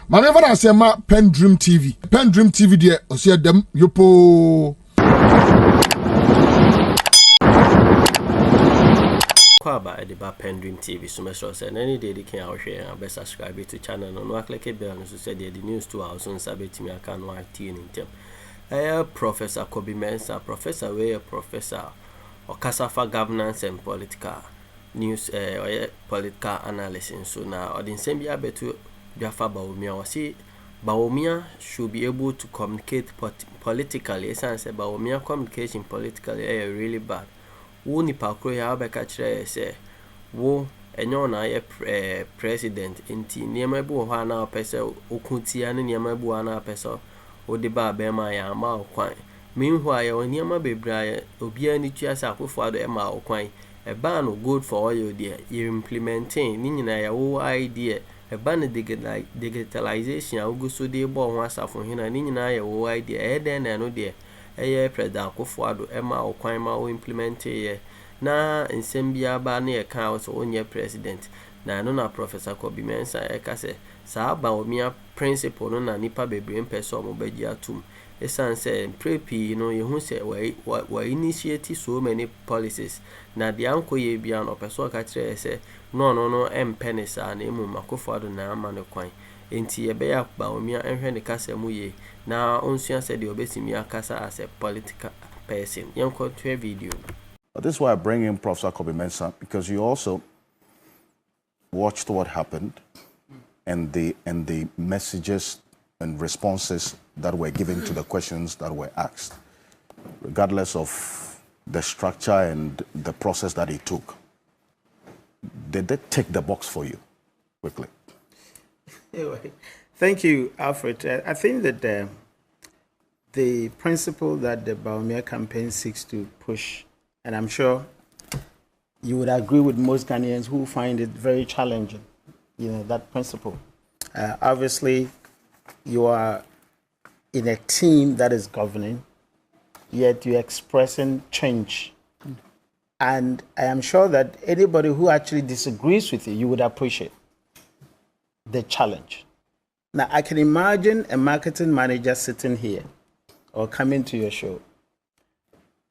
Manever I say ma PENDREAM TV. PENDREAM TV there, I see them yopo. Kwaba at the PENDREAM TV, so much so any day they can share and best subscribe to channel and no click a bell so said the news 2 hours on Sabbath me I can watch in them. Professor Kobby Mensah, Professor Way, Professor or Casafa Governance and Political News or Political Analysis. So now or the same year better Jaffa Bawumia or see Bawumia should be able to communicate politically. As I said, Bawumia communication politically really bad. Wo nipa kro ya abeka kire se wo enyo na ye president enti niema bu ho na opese okuntia ne niema bu na opese o de ba be ma ya ma okwan minhu aye niema bebra obi ani tua sa akofo ado e ma okwan e ba no good for all you there you implementing ni nyina ya wo idea e ba no digitalization agu so de bo ho asafo hina ni nyina ya wo idea e den na no de president akofo ado ema okwan ma o implement ye na nsembia ba na ye kan so onye president na no na Professor Kobby Mensah e ka se sa Bawumia principle no na nipa bebre mpeso mo bagi atum esan se prepi no ye hu se we initiate so many policies na de anko ye bia no peso ka kire se no empenisa na emu makofo ado na ama ne kwan enti ye be ya Bawumia enhwe ne kasa mu ye na onsuya said the obesimi akasa as a political person. Yanko to a video. This is why I bring in Prof. Kobby Mensah, because you also watched what happened and the messages and responses that were given to the questions that were asked, regardless of the structure and the process that it took. Did they tick the box for you quickly? Anyway. Thank you, Alfred. I think that the principle that the Bawumia campaign seeks to push, and I'm sure you would agree with most Ghanaians who find it very challenging, that principle. Obviously, you are in a team that is governing, yet you're expressing change. And I am sure that anybody who actually disagrees with you would appreciate the challenge. Now, I can imagine a marketing manager sitting here or coming to your show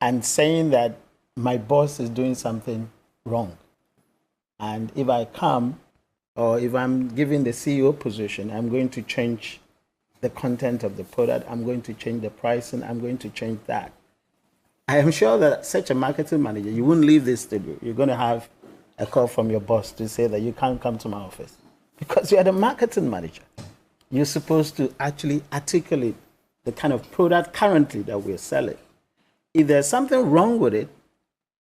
and saying that my boss is doing something wrong. And if I come, or if I'm given the CEO position, I'm going to change the content of the product, I'm going to change the pricing, I'm going to change that. I am sure that such a marketing manager, you wouldn't leave this studio. You're going to have a call from your boss to say that you can't come to my office because you are the marketing manager. You're supposed to actually articulate the kind of product currently that we're selling. If there's something wrong with it,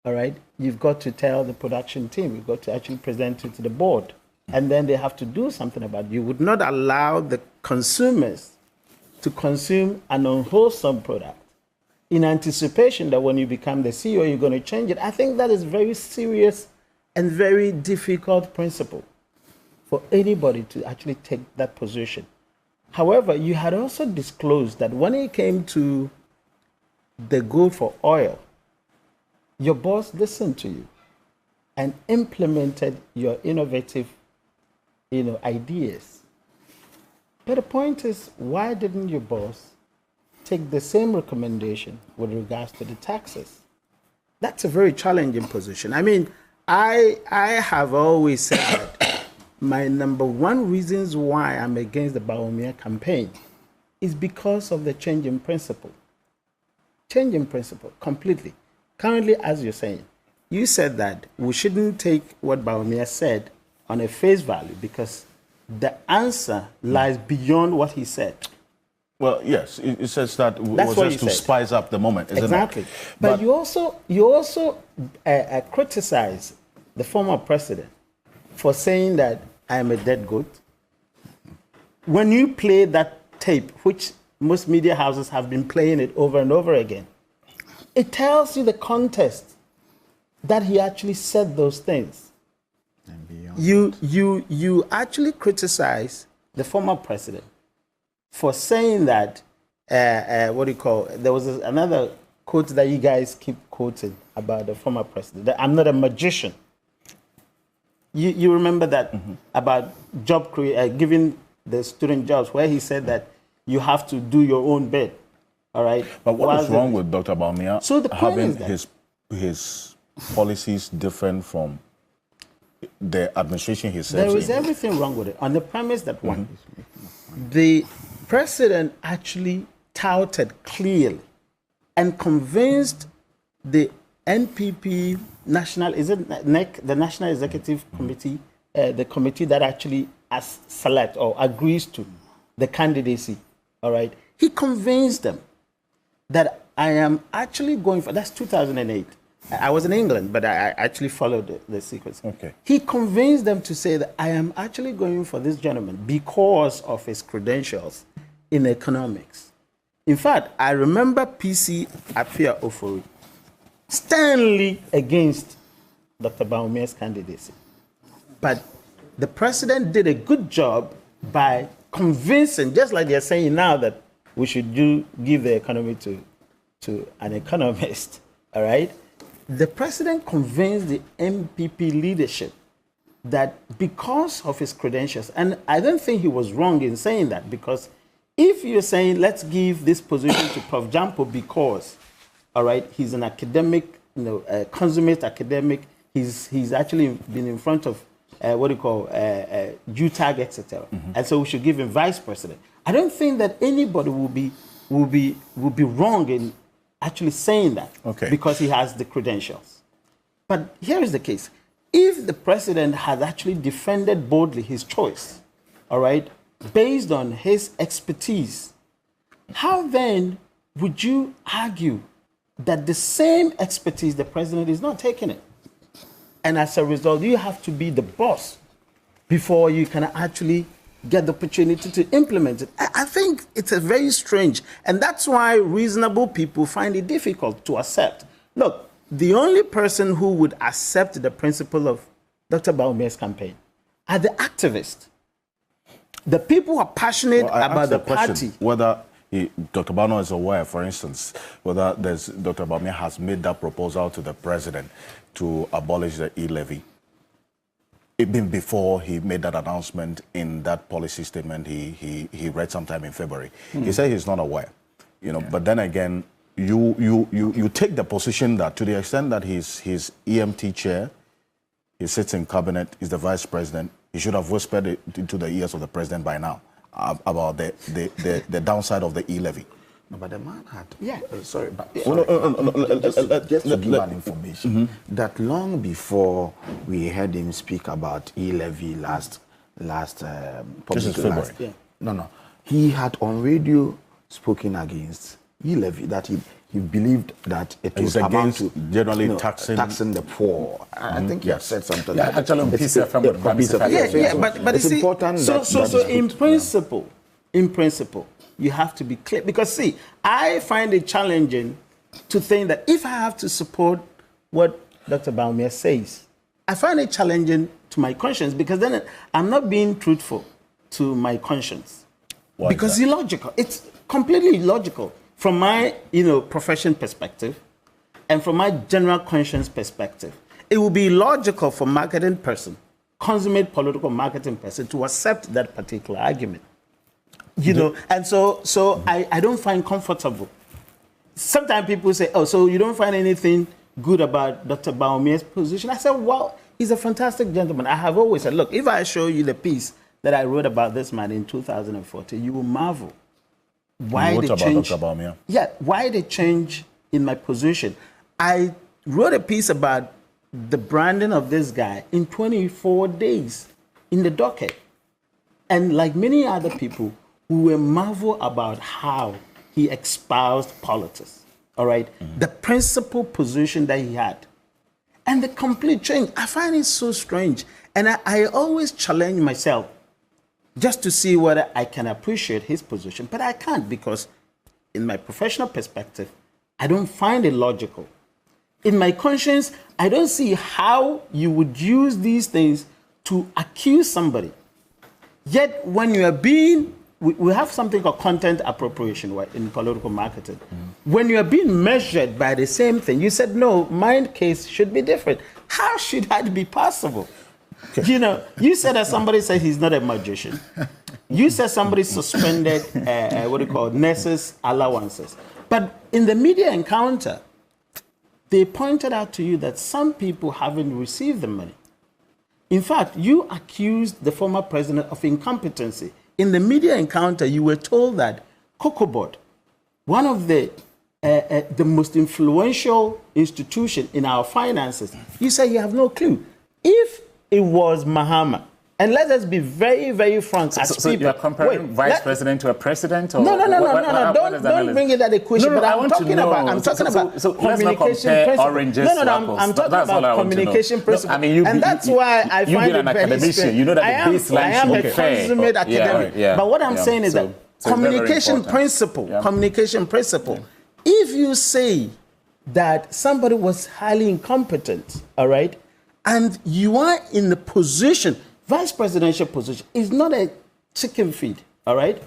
all right, you've got to tell the production team. You've got to actually present it to the board. And then they have to do something about it. You would not allow the consumers to consume an unwholesome product in anticipation that when you become the CEO, you're going to change it. I think that is very serious and very difficult principle for anybody to actually take that position. However, you had also disclosed that when it came to the gold for oil, your boss listened to you and implemented your innovative, ideas. But the point is, why didn't your boss take the same recommendation with regards to the taxes? That's a very challenging position. I mean, I have always said that my number one reasons why I'm against the Bawumia campaign is because of the change in principle. Change in principle, completely. Currently, as you're saying, you said that we shouldn't take what Bawumia said on a face value because the answer lies beyond what he said. Well, yes, it says that was just to spice up the moment, isn't exactly. it? But you also criticize the former president for saying that I am a dead goat. When you play that tape, which most media houses have been playing it over and over again, it tells you the context that he actually said those things. And beyond. You actually criticize the former president for saying that, there was another quote that you guys keep quoting about the former president, that I'm not a magician. You remember that about giving the student jobs, where he said that you have to do your own bit. All right. But what is wrong with Dr. Bawumia so the point having is that his policies different from the administration he serves there is in? everything wrong with it on the premise that one, the president actually touted clearly and convinced the NPP national, is it NEC, the National Executive Committee, the committee that actually select or agrees to the candidacy. All right. He convinced them that I am actually going for, that's 2008. I was in England, but I actually followed the sequence. Okay. He convinced them to say that I am actually going for this gentleman because of his credentials in economics. In fact, I remember PC Apia Ofori sternly against Dr. Bawumia's candidacy. But the president did a good job by convincing, just like they're saying now that we should give the economy to an economist, all right? The president convinced the MPP leadership that because of his credentials, and I don't think he was wrong in saying that, because if you're saying let's give this position to Prof. Jampo because, all right, he's an academic, a consummate academic, he's actually been in front of UTAG, etc. And so we should give him vice president. I don't think that anybody will be wrong in actually saying that, because he has the credentials. But here is the case. If the president had actually defended boldly his choice, all right, based on his expertise, how then would you argue that the same expertise the president is not taking it? And as a result, you have to be the boss before you can actually get the opportunity to implement it. I think it's a very strange, and that's why reasonable people find it difficult to accept. Look, the only person who would accept the principle of Dr. Bawumia's campaign are the activists. The people who are passionate about the party. Whether Dr. Bawumia is aware, for instance, whether Dr. Bawumia has made that proposal to the president to abolish the e-levy, even before he made that announcement in that policy statement he read sometime in February. He said he's not aware, but then again, you take the position that to the extent that he's EMT chair, he sits in cabinet, is the vice president, he should have whispered it into the ears of the president by now about the downside of the e-levy. No, but the man had. Yeah. Sorry, but Just to give an information that long before we heard him speak about e-levy last This is February. No, he had on radio spoken against e-levy, that he believed that it was against to generally taxing the poor. I think he had said something. Yeah, actually, it's But it's important. So in principle, you have to be clear, because see, I find it challenging to think that if I have to support what Dr. Bawumia says, I find it challenging to my conscience, because then I'm not being truthful to my conscience. Why because it's illogical. It's completely illogical from my profession perspective and from my general conscience perspective. It would be illogical for marketing person, consummate political marketing person, to accept that particular argument. And so I don't find comfortable. Sometimes people say, oh, so you don't find anything good about Dr. Bawumia's position? I said, well, he's a fantastic gentleman. I have always said, look, if I show you the piece that I wrote about this man in 2014, you will marvel. Why the change? Dr. Bawumia? Yeah, why the change in my position? I wrote a piece about the branding of this guy in 24 days in the docket. And like many other people, who will marvel about how he espoused politics, all right? The principal position that he had. And the complete change. I find it so strange. And I always challenge myself just to see whether I can appreciate his position. But I can't, because in my professional perspective, I don't find it logical. In my conscience, I don't see how you would use these things to accuse somebody. Yet when you are being, we have something called content appropriation in political marketing. When you are being measured by the same thing, you said, no, my case should be different. How should that be possible? You said that somebody said he's not a magician. You said somebody suspended, what do you call it, nurses' allowances. But in the media encounter, they pointed out to you that some people haven't received the money. In fact, you accused the former president of incompetency. In the media encounter, you were told that Board, one of the most influential institution in our finances, you say you have no clue. If it was Mahama, and let us be very, very frank. So you're comparing vice president to a president? Or no. Don't bring it that equation. No, but I'm talking about communication principle. Oranges I'm talking about communication principle. And that's why I find it very strange. You know that the baseline I am a consummate academic. But what I'm saying is that communication principle. Communication principle. If you say that somebody was highly incompetent, all right, and you are in the position, vice presidential position, is not a chicken feed, all right,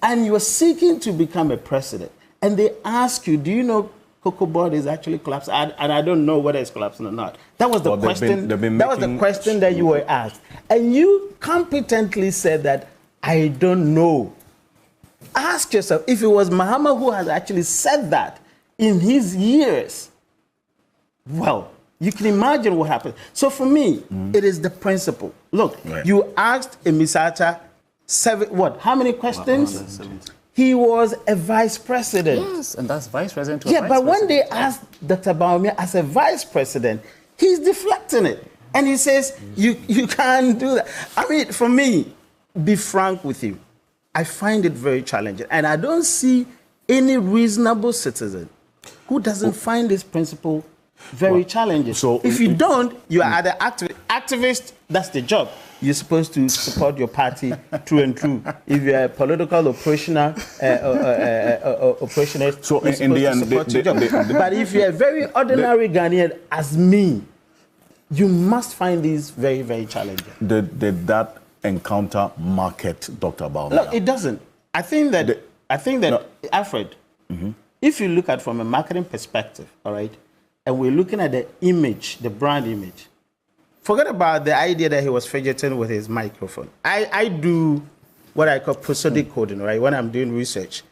and you are seeking to become a president, and they ask you, do you know Cocoa Board is actually collapsing? And I don't know whether it's collapsing or not. That was the question. That was the question that you were asked, and you competently said that I don't know. Ask yourself, if it was Mahama who has actually said that in his years, well, you can imagine what happened. So for me, it is the principle. Look, you asked a Misata how many questions? He was a vice president. Yes, and that's vice president. But when they asked Dr. Bawumia as a vice president, he's deflecting it. And he says, you can't do that. I mean, for me, be frank with you, I find it very challenging. And I don't see any reasonable citizen who doesn't find this principle very challenging. So if you don't, you are the activist. That's the job. You're supposed to support your party through and through. If you're a political operationist, so you're in the end, support your job. But if you're a very ordinary Ghanaian as me, you must find these very, very challenging. Did that encounter market Dr. Bawumia? Look, it doesn't. I think that Alfred, if you look at from a marketing perspective, all right, and we're looking at the image, the brand image, forget about the idea that he was fidgeting with his microphone. I do what I call prosodic coding, right? When I'm doing research,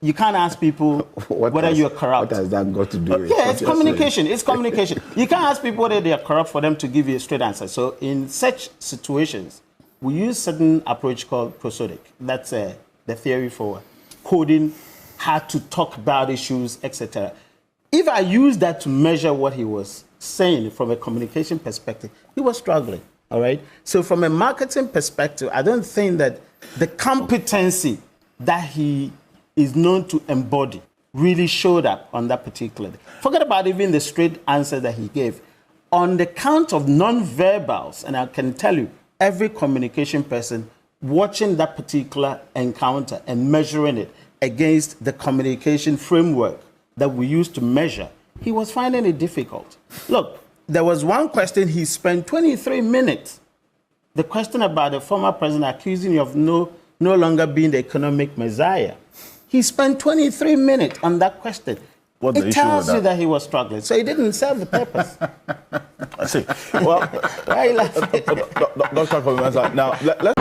you can't ask people whether you're corrupt. What has that got to do with it? Yeah, it's communication. It's communication. You can't ask people whether they are corrupt for them to give you a straight answer. So in such situations, we use certain approach called prosodic. That's the theory for coding, how to talk about issues, etc. If I use that to measure what he was saying from a communication perspective, he was struggling, all right? So from a marketing perspective, I don't think that the competency that he is known to embody really showed up on that particular day. Forget about even the straight answer that he gave. On the count of non-verbals, and I can tell you, every communication person watching that particular encounter and measuring it against the communication framework that we use to measure, he was finding it difficult. Look, there was one question he spent 23 minutes. The question about the former president accusing you of no longer being the economic messiah. He spent 23 minutes on that question. It tells you that he was struggling. So he didn't serve the purpose. I see. Well, Why are you laughing? Dr. Kobby Mensah, now let's